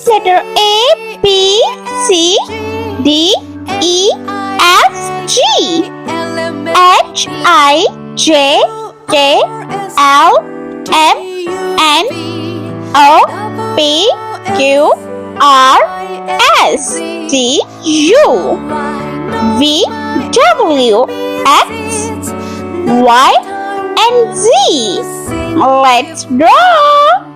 letter A, B, C, D, E, F, G, H, I, J, K, L, M, N, O, P, Q, R, S, T, U, V, W, X, Y, and Z. Let's draw.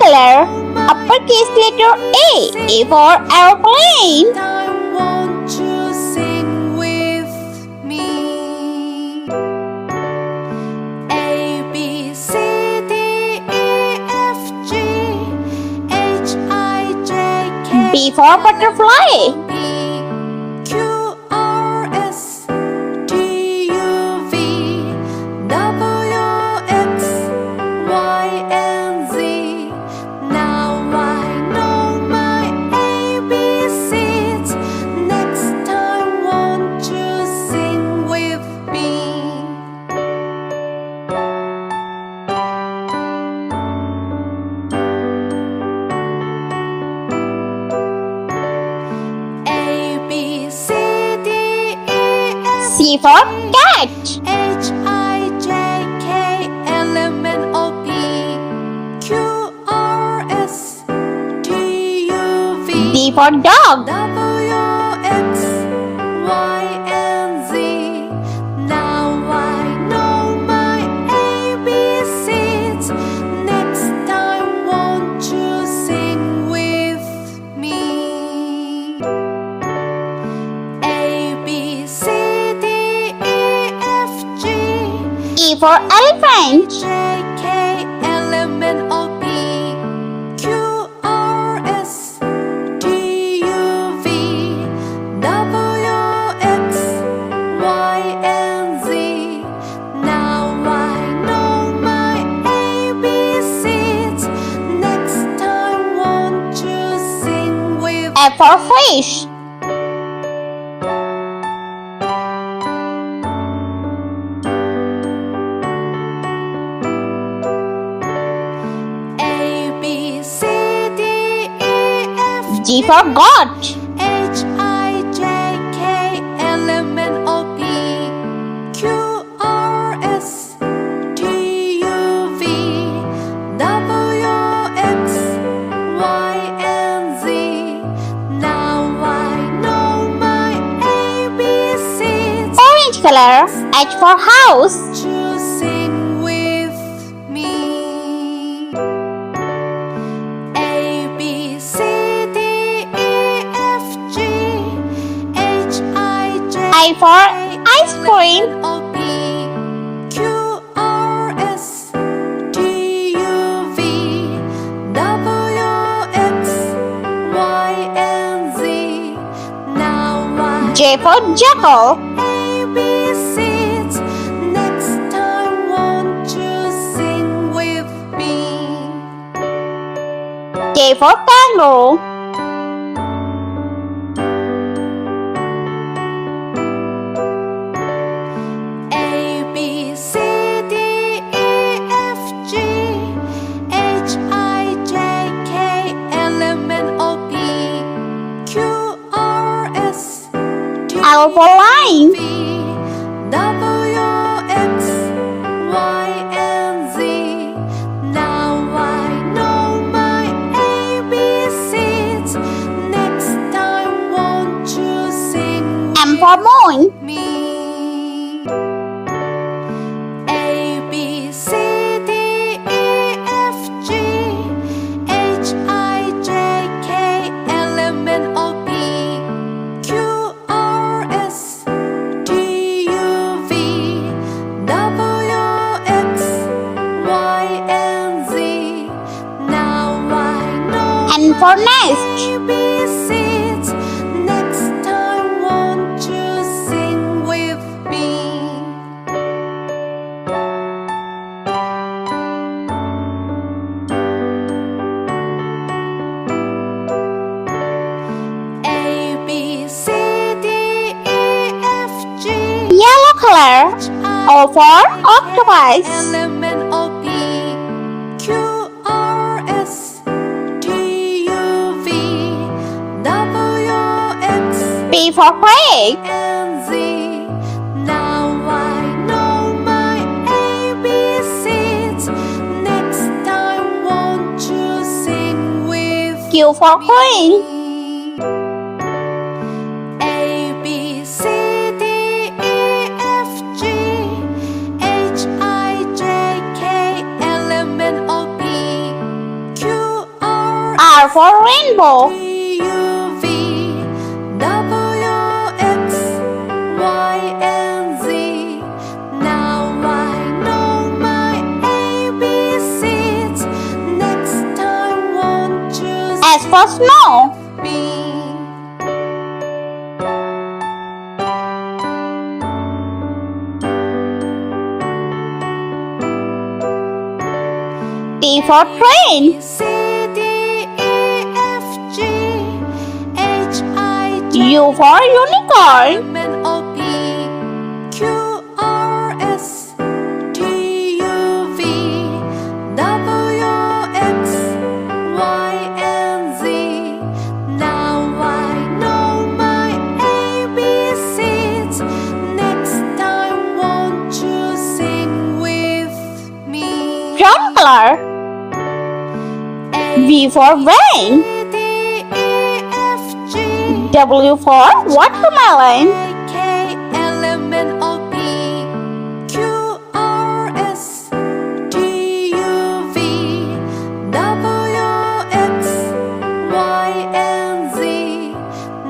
Color. Uppercase letter A. A for airplane. Won't you sing with me? A, B, C, D, E, F, G, H, I, J, K, B for butterfly. P, Q, R, S, T, U, V, W, X, Y, and Z. Now I know my ABC. for cat. H-I-J-K-L-M-N-O-P Q-R-S-T-U-V D for dog. W-X-Y-and-Z Now I know my ABCs Next time won't you sing with me A, B, C, D, E, F, G E for elephant. J-K-L-M-N-O-P Q-R-S-T-U-V W-X-Y-and-Z Now I know my ABCs Next time won't you sing with F for fish. A, B, C, D, E, F, G for goat. H-I-J-K-L-M-N-O-P Q-R-S-T-U-V W-X-Y-and-Z Now I know my ABCs Orange color. H for house. to sing with me A, B, C, D, E, F, G H-I-J I for ice cream. O-P Q-R-S-T-U-V W-X-Y-and-Z Now I J for jackal. ABCs Next time won't you sing with me K for kangaroo. A, B, C, D, E, F, G H-I-J-K-L-M-N-O-P Q-R-S-T-U-V L for lion. W-X-Y-and-Z Now I know my ABCs Next time won't you sing M for moon. with me A, B, C, D, E, F, G H-I-J-K-L-M-N-O-P Q-R-S-T-U-V W-X-Y-and-Z Now I know N for nest. ABCs Next time won't you sing with me A, B, C, D, E, F, G Yellow color. O for octopus. L-M-N-O-P Q-R-S-T-U-V W-X-Y-and-Z P for pig. Now I know my ABCs Next time won't you sing with Q for queen. me A, B, C, D, E, F, G H-I-J-K-L-M-N-O-P R for rainbow. Q-R-S-T-U-V W-X-Y-and-Z Now I know my ABCs Next time won't you S for snow. be T for train. C, D, E, F, G H-I-J U for unicorn. M-N-O-P Q-R-S-T-U-V W-X-Y-and-Z Now I know my ABCs Next V for vein. D, E, F, G, W for watermelon. K, L, M, N, O, P, Q, R, S, T, U, V, W, X, Y, and Z.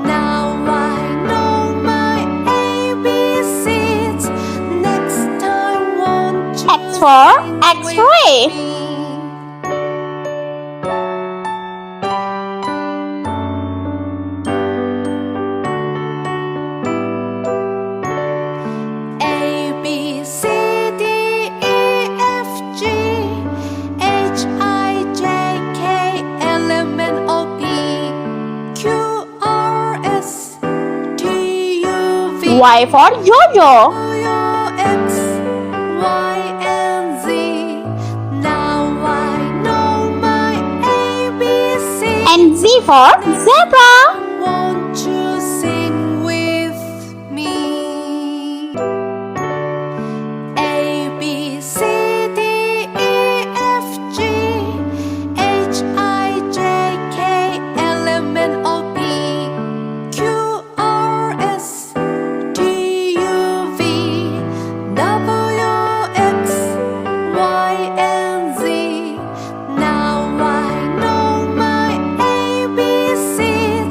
Now I know my ABCs. Next time, won't you X for sing X-ray. with me? A, B, C, D, E, F, G, H, I, J, K, L, M, N, O, P, Q, R, S, T, U, V, Y for yo-yo. W, X, Y, and Z. Now I know my ABC. And Z for zebra. Won't you sing with me? A, B, C, D, E, F, G, H, I, J, K, L, M, N, O, P, Q, R, S, T, U, V, W, X, Y, and Z. Now I know my ABCs.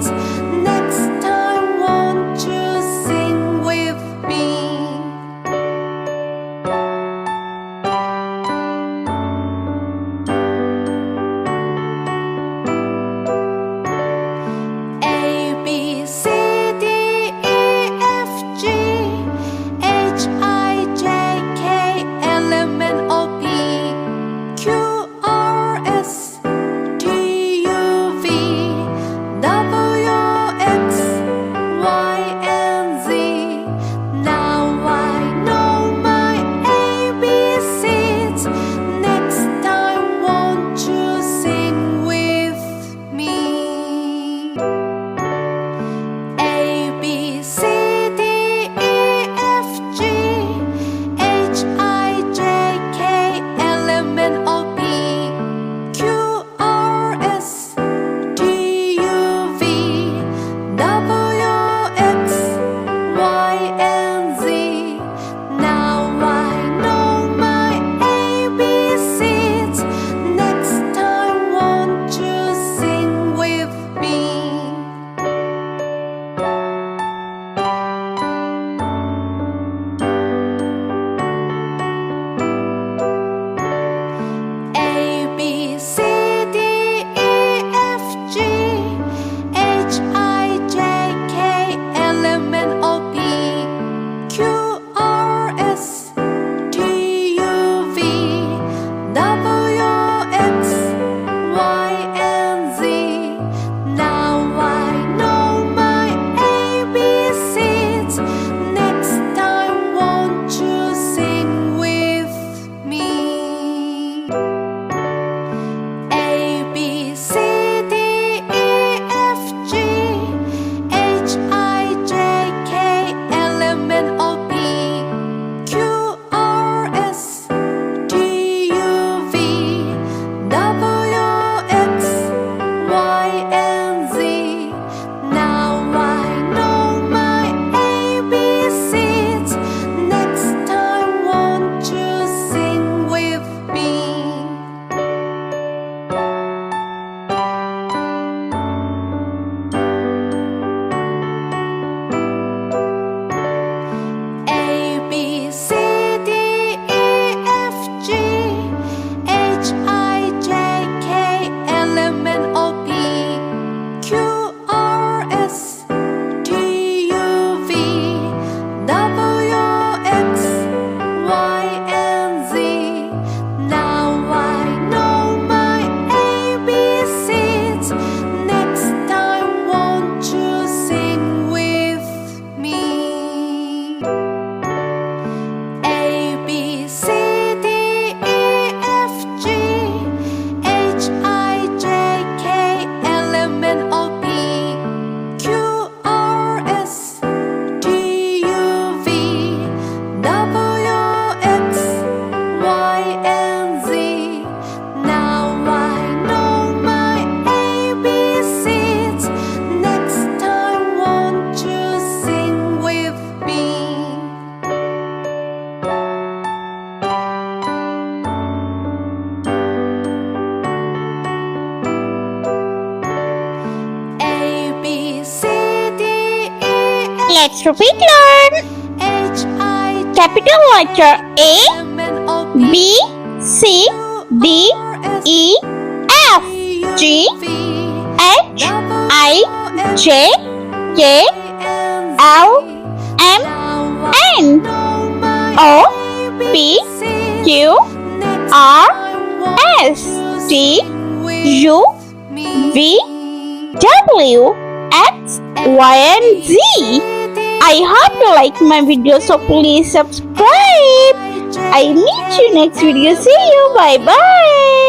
Let's repeat learn. H-I-J-K-L-M-N-O-P Capital letter A, B, C, D, E, F, G, H, I, J, K, L, M, N, O, P, Q, R, S, T, U, V, W, X, Y, and Z. I hope you like my video, so please subscribe. I meet you next video. See you. Bye bye.